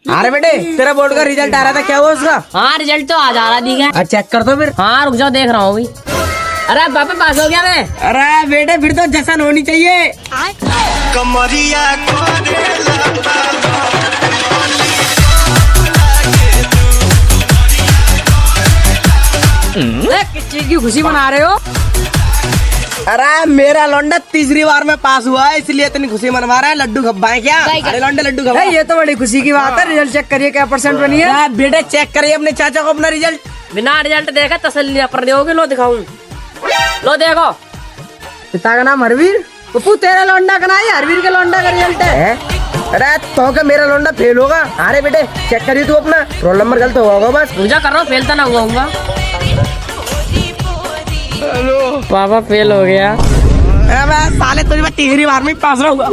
अरे बेटे तेरा बोर्ड का रिजल्ट आ रहा था, क्या हुआ उसका? हाँ रिजल्ट तो आ जा रहा दिखा। अच्छा चेक कर दो फिर। हाँ रुक जाओ देख रहा हूँ अभी। अरे पापा पास हो गया मैं। अरे बेटे फिर तो जश्न होनी चाहिए। कमरिया किस चीज की खुशी मना रहे हो? अरे मेरा लौंडा तीसरी बार में पास हुआ है, इसलिए इतनी खुशी मनवा रहा है। लड्डू खब्बाए क्या? अरे लौंडे लड्डू खब्बा। ये तो बड़ी खुशी की बात है। रिजल्ट चेक करिए क्या परसेंट बनी है। बेटे चेक करिए अपने चाचा को अपना रिजल्ट। बिना रिजल्ट देखा तसल्ली पर दोगे? लो दिखाऊं, लो देखो। पिता का नाम हरवीर। पप्पू तेरा लौंडा का नाम हरवीर के लौंडा का रिजल्ट है। अरे तो क्या मेरा लौंडा फेल होगा? अरे बेटे चेक करिए तू अपना रोल नंबर गलत होगा बस। पूजा कर रहा हूँ, फेल तो ना हुआ। पापा फेल हो गया। अबे साले तुझे मैं तीसरी बार में पास रहूंगा।